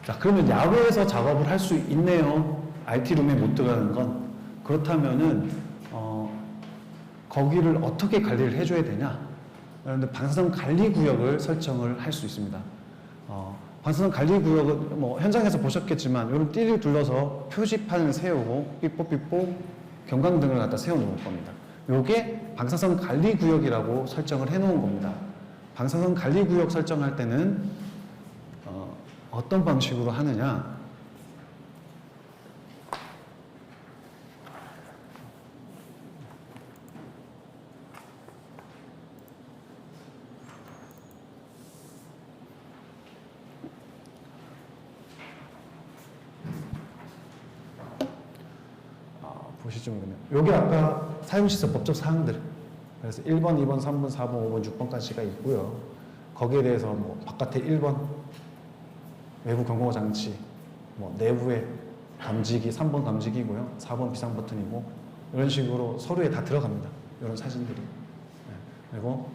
자, 그러면 야외에서 작업을 할 수 있네요. RT룸에 못 들어가는 건. 그렇다면은, 거기를 어떻게 관리를 해줘야 되냐? 그런데 방사선 관리 구역을 설정을 할 수 있습니다. 방사선 관리 구역은 뭐 현장에서 보셨겠지만, 이런 띠를 둘러서 표지판을 세우고, 삐뽀삐뽀 경광등을 갖다 세워놓을 겁니다. 요게 방사선 관리 구역이라고 설정을 해놓은 겁니다. 방사선 관리 구역 설정할 때는 어떤 방식으로 하느냐? 보시죠, 그러면. 요게 아까 사용시설 법적 사항들. 그래서 1번, 2번, 3번, 4번, 5번, 6번까지가 있고요. 거기에 대해서 뭐 바깥에 1번 외부 경고가 장치, 뭐 내부에 감지기, 3번 감지기고요. 4번 비상 버튼이고 이런 식으로 서류에 다 들어갑니다. 이런 사진들이. 그리고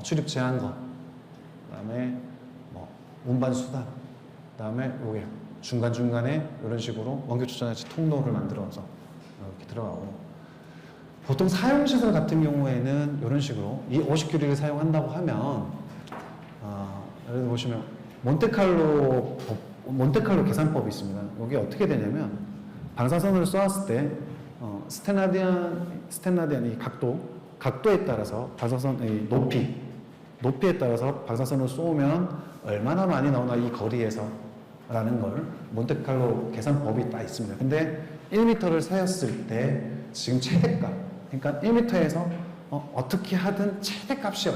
출입 제한거, 그다음에 뭐 운반 수단, 그다음에 요게 중간중간에 이런 식으로 원격 조작장치 통로를 만들어서 이렇게 들어가고, 보통 사용시설 같은 경우에는 이런 식으로 이 50규리를 사용한다고 하면 예를 들어 보시면 몬테칼로 계산법이 있습니다. 이게 어떻게 되냐면 방사선을 쏘았을 때 스탠라디안 이 각도에 따라서 방사선의 높이에 따라서 방사선을 쏘면 얼마나 많이 나오나 이 거리에서 라는 걸 몬테칼로 계산법이 딱 있습니다. 근데 1m를 세웠을 때 지금 최대값, 그러니까 1m에서 어떻게 하든 최대값이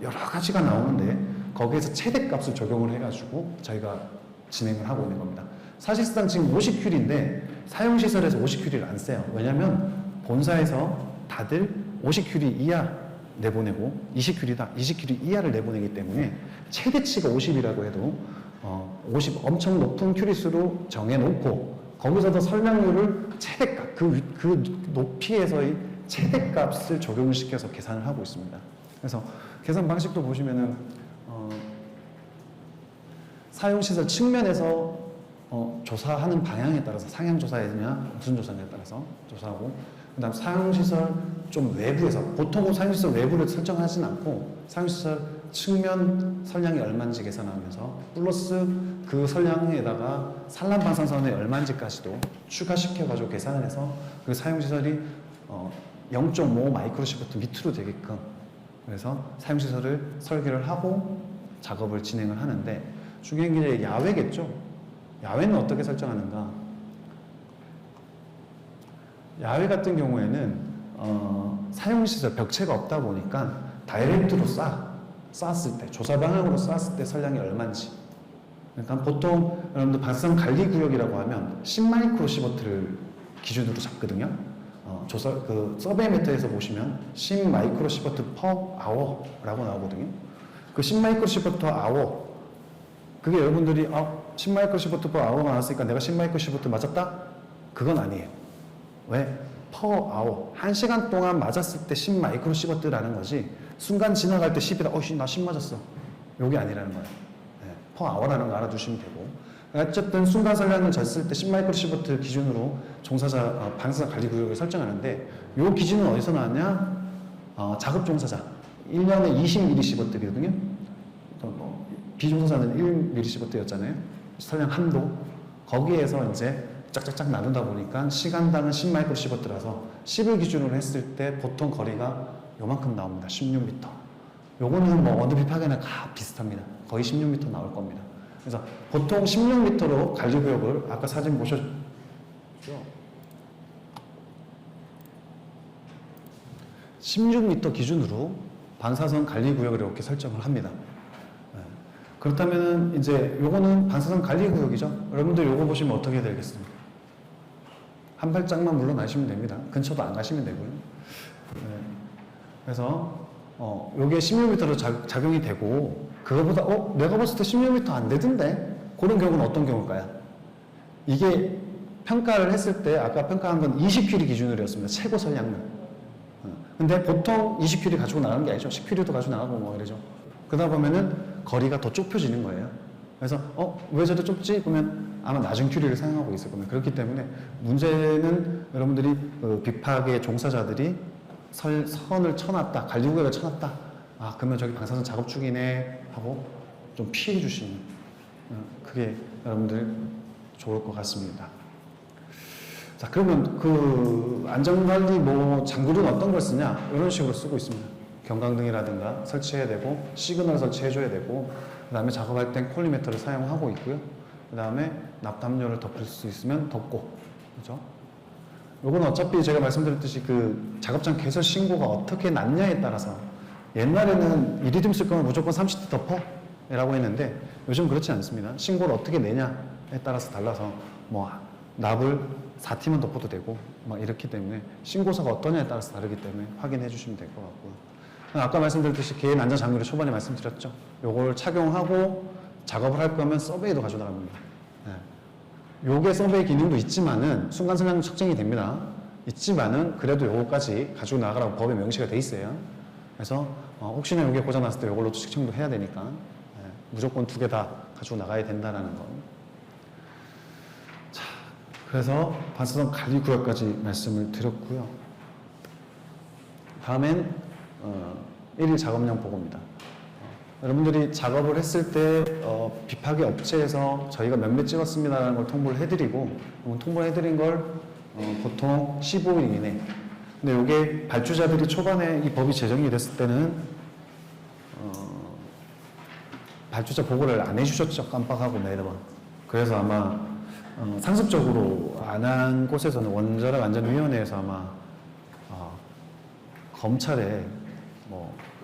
여러 가지가 나오는데 거기에서 최대값을 적용을 해가지고 저희가 진행을 하고 있는 겁니다. 사실상 지금 50큐리인데 사용시설에서 50큐리를 안 써요. 왜냐하면 본사에서 다들 50큐리 이하 내보내고 20큐리다, 20큐리 이하를 내보내기 때문에 최대치가 50이라고 해도 50 엄청 높은 큐리수로 정해놓고 거기서도 설명률을 최대값, 그 높이에서의 최대값을 적용을 시켜서 계산을 하고 있습니다. 그래서 계산 방식도 보시면은 사용시설 측면에서 조사하는 방향에 따라서 상향 조사느냐 무슨 조사냐에 따라서 조사하고, 그 다음 사용시설 좀 외부에서, 보통은 사용시설 외부를 설정하진 않고 사용시설 측면 선량이 얼마인지 계산하면서 플러스 그 선량에다가 산란 방사선이 얼마인지까지도 추가시켜가지고 계산을 해서 그 사용시설이 0.5 마이크로시버트 밑으로 되게끔, 그래서 사용시설을 설계를 하고 작업을 진행을 하는데, 중요한 게 야외겠죠. 야외는 어떻게 설정하는가? 야외 같은 경우에는 사용시설 벽체가 없다 보니까 다이렉트로 쐈을 때, 조사 방향으로 쐈을 때 선량이 얼마인지. 그러니까 보통 여러분들 방사선 관리 구역이라고 하면 10마이크로시버트를 기준으로 잡거든요. 서베이 메터에서 보시면 10마이크로시버트 per hour라고 나오거든요. 그 10마이크로시버트 per hour, 그게 여러분들이 10마이크로시버트 per hour가 나왔으니까 내가 10마이크로시버트 맞았다? 그건 아니에요. 왜? per hour. 1시간 동안 맞았을 때 10마이크로시버트라는 거지, 순간 지나갈 때 10이다. 나 10 맞았어. 요게 아니라는 거예요. 네, per hour라는 거 알아두시면 되고. 어쨌든 순간 선량을 쟀을 때 10마이크로시버트 기준으로 종사자 방사선 관리 구역을 설정하는데, 요 기준은 어디서 나왔냐? 작업 종사자 1년에 20mS거든요. 비종사자는 1mS였잖아요. 선량 한도. 거기에서 이제 짝짝짝 나누다 보니까 시간당은 10마이크로시버트라서 10을 기준으로 했을 때 보통 거리가 요만큼 나옵니다. 16m. 요거는 뭐 원두비 파괴나 다 비슷합니다. 거의 16m 나올 겁니다. 그래서 보통 16m로 관리구역을, 아까 사진 보셨죠? 16m 기준으로 방사선 관리구역을 이렇게 설정을 합니다. 그렇다면 이제 요거는 방사선 관리구역이죠. 여러분들 요거 보시면 어떻게 되겠습니까? 한 발짝만 물러나시면 됩니다. 근처도 안 가시면 되고요. 그래서 요게 16m로 작용이 되고, 그거보다 내가 봤을 때 16m 안 되던데? 그런 경우는 어떤 경우일까요? 이게 평가를 했을 때 아까 평가한 건 20큐리 기준으로였습니다. 최고 선량률. 근데 보통 20큐리 가지고 나가는 게 아니죠. 10큐리도 가지고 나가고 뭐 이러죠. 그러다 보면은 거리가 더 좁혀지는 거예요. 그래서 왜 저렇게 좁지? 그러면 아마 낮은 큐리를 사용하고 있을 겁니다. 그렇기 때문에 문제는 여러분들이 빅파의 종사자들이 선을 쳐놨다, 관리구역을 쳐놨다. 아, 그러면 저기 방사선 작업 중이네 하고 좀 피해 주시는 그게 여러분들 좋을 것 같습니다. 자, 그러면 그 안전관리 장구는 어떤 걸 쓰냐? 이런 식으로 쓰고 있습니다. 경광등이라든가 설치해야 되고, 시그널 설치해줘야 되고, 그 다음에 작업할 땐 콜리메터를 사용하고 있고요. 그 다음에 납담료를 덮을 수 있으면 덮고, 그죠? 요건 어차피 제가 말씀드렸듯이 그 작업장 개설 신고가 어떻게 났냐에 따라서 옛날에는 이리듐 쓸 거면 무조건 30대 덮어 라고 했는데 요즘 그렇지 않습니다. 신고를 어떻게 내냐에 따라서 달라서 납을 4T만 덮어도 되고 이렇기 때문에 신고서가 어떠냐에 따라서 다르기 때문에 확인해 주시면 될 것 같고요. 아까 말씀드렸듯이 개인 안전 장비를 초반에 말씀드렸죠. 요걸 착용하고 작업을 할 거면 서베이도 가져 나갑니다. 요게 서베이 기능도 있지만은 순간선량 측정이 됩니다. 있지만은 그래도 요거까지 가지고 나가라고 법에 명시가 돼 있어요. 그래서 혹시나 요게 고장 났을 때 요걸로 측정도 해야 되니까 무조건 2개 다 가지고 나가야 된다라는 거. 자, 그래서 방사선 관리 구역까지 말씀을 드렸고요. 다음엔 1일 작업량 보고입니다. 여러분들이 작업을 했을 때 비파기 업체에서 저희가 몇몇 찍었습니다라는 걸 통보를 해드리고 통보를 해드린 걸 보통 15일 이내. 근데 이게 발주자들이 초반에 이 법이 제정이 됐을 때는 발주자 보고를 안 해주셨죠. 깜빡하고 매번. 그래서 아마 상습적으로 안 한 곳에서는 원자력 안전위원회에서 아마 검찰에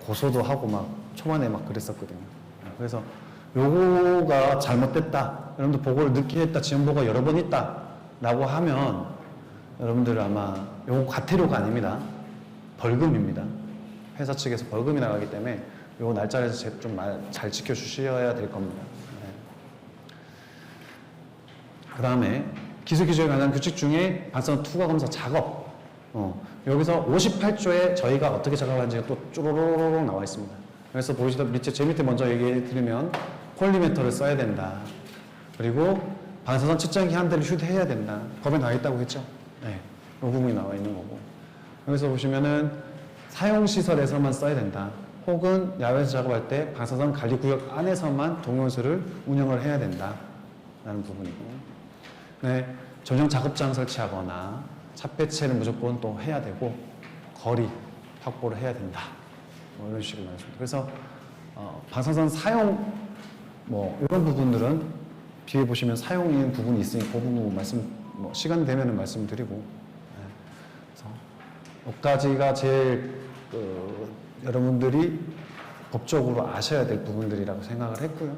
고소도 하고 초반에 그랬었거든요. 그래서 요거가 잘못됐다. 여러분들 보고를 늦게 했다. 지연보고가 여러 번 있다. 라고 하면 여러분들 아마 요거 과태료가 아닙니다. 벌금입니다. 회사 측에서 벌금이 나가기 때문에 요 날짜에서 좀 잘 지켜주셔야 될 겁니다. 그 다음에 기술기준에 관한 규칙 중에 방사선 투과 검사 작업. 여기서 58조에 저희가 어떻게 작업하는지가 또 쪼로로록 나와 있습니다. 그래서 보시다시피 제 밑에 먼저 얘기해 드리면 폴리메터를 써야 된다. 그리고 방사선 측정기 한 대를 휴대해야 된다. 법에 나와 있다고 했죠? 네. 이 부분이 나와 있는 거고. 여기서 보시면은 사용시설에서만 써야 된다. 혹은 야외에서 작업할 때 방사선 관리구역 안에서만 동용수를 운영을 해야 된다. 라는 부분이고. 네. 전용 작업장 설치하거나 차폐체는 무조건 또 해야 되고 거리 확보를 해야 된다. 이런 식으로 말씀드립니다. 그래서 방사선 사용 이런 부분들은 뒤에 보시면 사용인 부분이 있으니 그 부분 말씀 시간 되면은 말씀드리고 그래서 여기까지가 제일 여러분들이 법적으로 아셔야 될 부분들이라고 생각을 했고요.